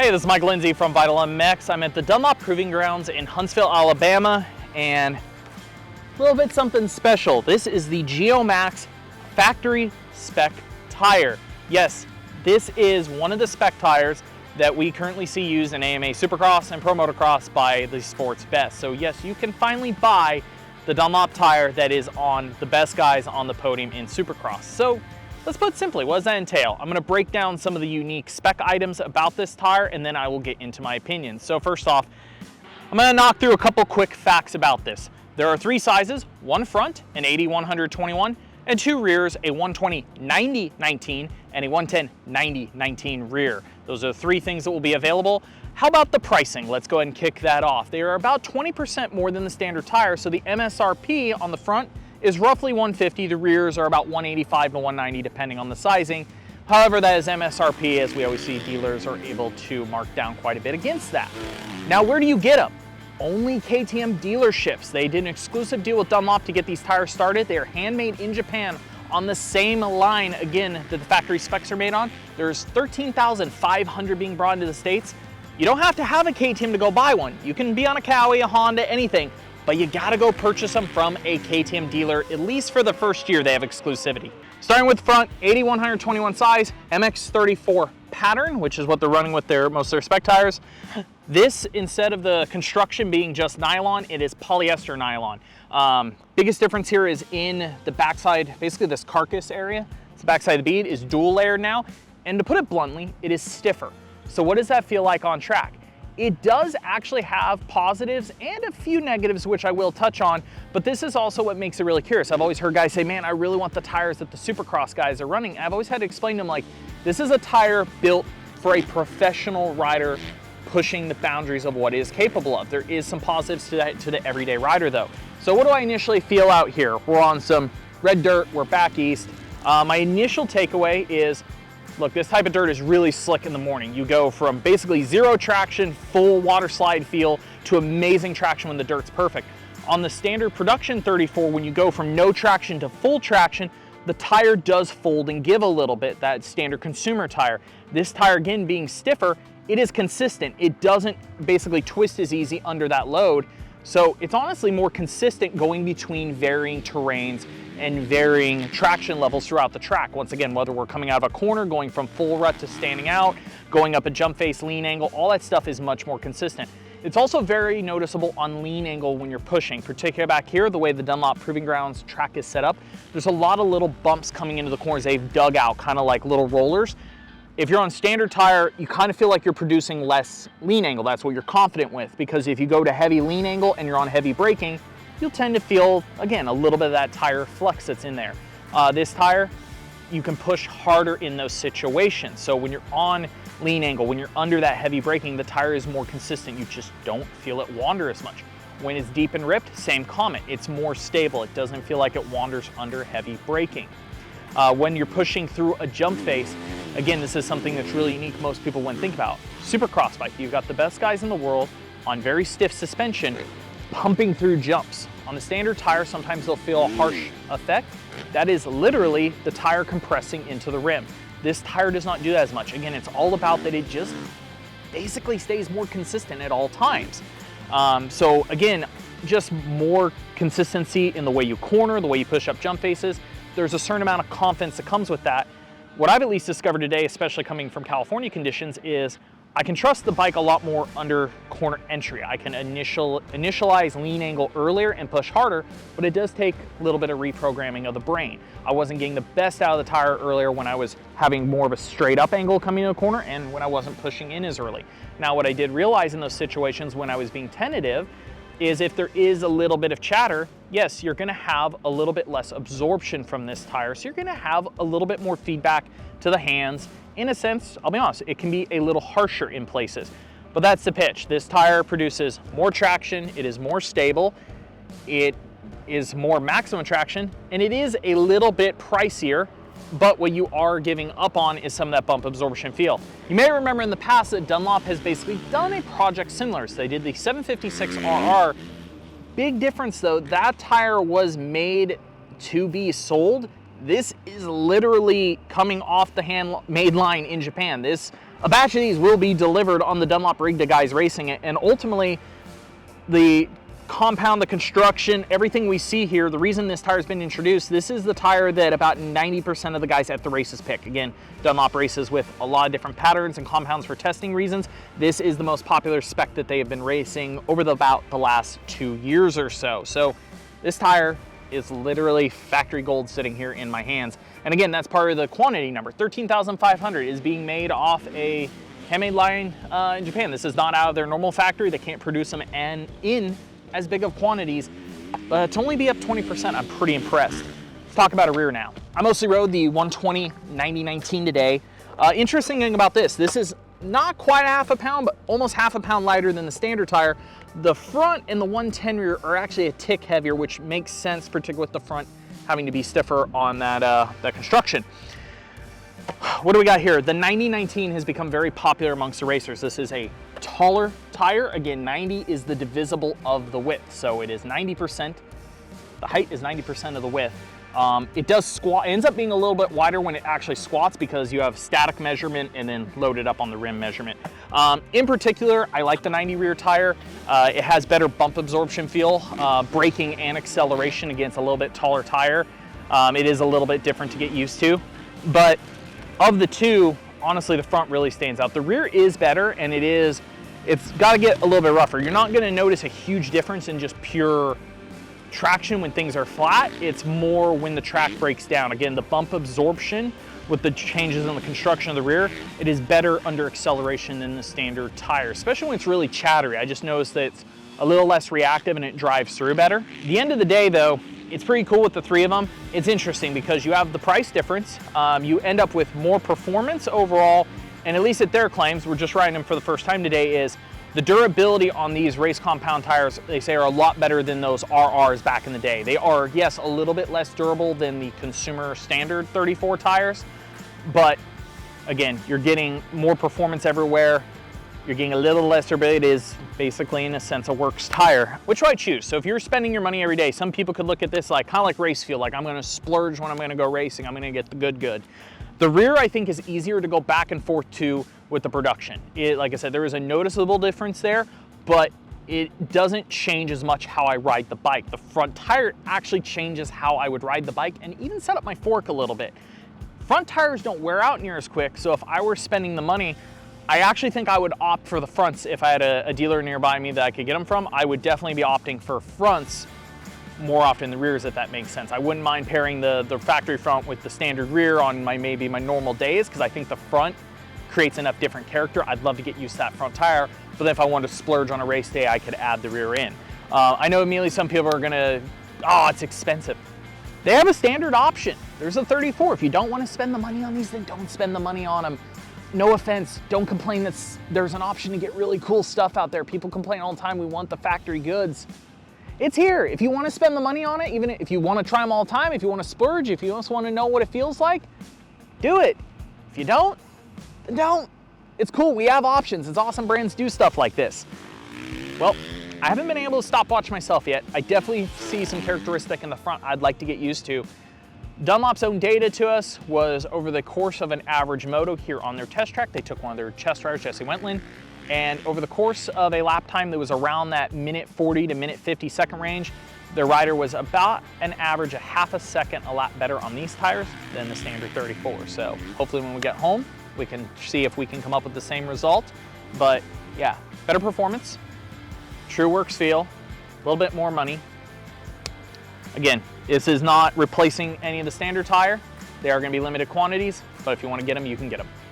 Hey, this is Mike Lindsay from Vital MX. I'm at the Dunlop Proving Grounds in Huntsville, Alabama, and a little bit something special. This is the Geomax Factory Spec tire. Yes, this is one of the spec tires that we currently see used in AMA Supercross and Pro Motocross by the sport's best. So yes, you can finally buy the Dunlop tire that is on the best guys on the podium in Supercross. So let's put it simply, what does that entail? I'm gonna break down some of the unique spec items about this tire, and then I will get into my opinion. So first off, I'm gonna knock through a couple quick facts about this. There are three sizes, one front, an 80-121, and two rears, a 120-90-19 and a 110-90-19 rear. Those are the three things that will be available. How about the pricing? Let's go ahead and kick that off. They are about 20% more than the standard tire, so the MSRP on the front is roughly $150. The rears are about $185 to $190 depending on the sizing. However, that is MSRP, as we always see dealers are able to mark down quite a bit against that. Now, where do you get them? Only KTM dealerships. They did an exclusive deal with Dunlop to get these tires started. They are handmade in Japan on the same line, again, that the factory specs are made on. There's 13,500 being brought into the States. You don't have to have a KTM to go buy one. You can be on a Cowie, a Honda, anything, but you gotta go purchase them from a KTM dealer, at least for the first year they have exclusivity. Starting with the front, 80-121 size, MX34 pattern, which is what they're running with most of their spec tires. This, instead of the construction being just nylon, it is polyester nylon. Biggest difference here is in the backside, basically this carcass area. The backside of the bead is dual layered now, and to put it bluntly, it is stiffer. So what does that feel like on track? It does actually have positives and a few negatives, which I will touch on, but this is also what makes it really curious. I've always heard guys say, man, I really want the tires that the Supercross guys are running. I've always had to explain to them, like, this is a tire built for a professional rider pushing the boundaries of what it is capable of. There is some positives to that, to the everyday rider though. So what do I initially feel out here? We're on some red dirt, we're back east. My initial takeaway is, look, this type of dirt is really slick in the morning. You go from basically zero traction, full water slide feel, to amazing traction when the dirt's perfect. On the standard production 34, when you go from no traction to full traction, the tire does fold and give a little bit, that standard consumer tire. This tire, again, being stiffer, it is consistent. It doesn't basically twist as easy under that load. So it's honestly more consistent going between varying terrains and varying traction levels throughout the track. Once again, whether we're coming out of a corner, going from full rut to standing out, going up a jump face, lean angle, all that stuff is much more consistent. It's also very noticeable on lean angle when you're pushing, particularly back here, the way the Dunlop Proving Grounds track is set up. There's a lot of little bumps coming into the corners they've dug out, kind of like little rollers. If you're on standard tire, you kind of feel like you're producing less lean angle. That's what you're confident with, because if you go to heavy lean angle and you're on heavy braking, you'll tend to feel, again, a little bit of that tire flex that's in there. This tire, you can push harder in those situations. So when you're on lean angle, when you're under that heavy braking, the tire is more consistent. You just don't feel it wander as much. When it's deep and ripped, same comment. It's more stable. It doesn't feel like it wanders under heavy braking. When you're pushing through a jump face, again, this is something that's really unique most people wouldn't think about. Supercross bike, you've got the best guys in the world on very stiff suspension pumping through jumps. On the standard tire, sometimes they'll feel a harsh effect. That is literally the tire compressing into the rim. This tire does not do that as much. Again, it's all about that it just basically stays more consistent at all times. So again, just more consistency in the way you corner, the way you push up jump faces. There's a certain amount of confidence that comes with that. What I've at least discovered today, especially coming from California conditions, is I can trust the bike a lot more under corner entry. I can initialize lean angle earlier and push harder, but it does take a little bit of reprogramming of the brain. I wasn't getting the best out of the tire earlier when I was having more of a straight up angle coming in a corner and when I wasn't pushing in as early. Now, what I did realize in those situations when I was being tentative is if there is a little bit of chatter, yes, you're gonna have a little bit less absorption from this tire, so you're gonna have a little bit more feedback to the hands. In a sense, I'll be honest, it can be a little harsher in places, but that's the pitch. This tire produces more traction, it is more stable, it is more maximum traction, and it is a little bit pricier, but what you are giving up on is some of that bump absorption feel. You may remember in the past that Dunlop has basically done a project similar. So they did the 756RR. Big difference though, that tire was made to be sold This is literally coming off the handmade line in Japan. A batch of these will be delivered on the Dunlop rig to guys racing it, and ultimately the compound, the construction, everything we see here, the reason this tire's been introduced, this is the tire that about 90% of the guys at the races pick. Again, Dunlop races with a lot of different patterns and compounds for testing reasons. This is the most popular spec that they have been racing over about the last 2 years or so. So this tire is literally factory gold sitting here in my hands. And again, that's part of the quantity number. 13,500 is being made off a handmade line in Japan. This is not out of their normal factory. They can't produce them in as big of quantities, but to only be up 20%, I'm pretty impressed. Let's talk about a rear now. I mostly rode the 120 9019 today. Interesting thing about this is not quite half a pound, but almost half a pound lighter than the standard tire. The front and the 110 rear are actually a tick heavier, which makes sense, particularly with the front having to be stiffer on that construction. What do we got here? The 9019 has become very popular amongst the racers. This is a taller tire. Again, 90 is the divisible of the width. So it is 90%. The height is 90% of the width. It does squat, it ends up being a little bit wider when it actually squats because you have static measurement and then loaded up on the rim measurement. In particular, I like the 90 rear tire. It has better bump absorption feel, braking and acceleration against a little bit taller tire. It is a little bit different to get used to, but of the two, honestly, the front really stands out. The rear is better, and it's got to get a little bit rougher. You're not going to notice a huge difference in just pure traction when things are flat. It's more when the track breaks down. Again, the bump absorption with the changes in the construction of the rear, it is better under acceleration than the standard tire, especially when it's really chattery. I just noticed that it's a little less reactive and it drives through better. At the end of the day though, it's pretty cool with the three of them. It's interesting because you have the price difference. You end up with more performance overall, and at least at their claims, we're just riding them for the first time today, is the durability on these race compound tires, they say, are a lot better than those RRs back in the day. They are, yes, a little bit less durable than the consumer standard 34 tires, but again, you're getting more performance everywhere. You're getting a little less durability. It is basically, in a sense, a works tire. Which I choose. So if you're spending your money every day, some people could look at this like kind of like race fuel, like I'm going to splurge when I'm going to go racing. I'm going to get the good. The rear, I think, is easier to go back and forth to with the production. Like I said, there is a noticeable difference there, but it doesn't change as much how I ride the bike. The front tire actually changes how I would ride the bike and even set up my fork a little bit. Front tires don't wear out near as quick, so if I were spending the money, I actually think I would opt for the fronts. If I had a dealer nearby me that I could get them from, I would definitely be opting for fronts more often than the rears, if that makes sense. I wouldn't mind pairing the factory front with the standard rear on maybe my normal days, because I think the front creates enough different character. I'd love to get used to that front tire, but then if I wanted to splurge on a race day, I could add the rear in. I know immediately some people are gonna, oh, it's expensive. They have a standard option. There's a 34. If you don't want to spend the money on these, then don't spend the money on them. No offense, don't complain that there's an option to get really cool stuff out there. People complain all the time, we want the factory goods. It's here. If you want to spend the money on it, even if you want to try them all the time, if you want to splurge, if you just want to know what it feels like, do it. If you don't, then don't. It's cool, we have options. It's awesome brands do stuff like this. Well, I haven't been able to stopwatch myself yet. I definitely see some characteristic in the front I'd like to get used to. Dunlop's own data to us was over the course of an average moto here on their test track. They took one of their test riders, Jesse Wentland, and over the course of a lap time that was around that minute 40 to minute 50 second range, their rider was about an average, a half a second a lap better on these tires than the standard 34. So hopefully when we get home, we can see if we can come up with the same result. But yeah, better performance, true works feel, a little bit more money. Again, this is not replacing any of the standard tire. They are going to be limited quantities, but if you want to get them, you can get them.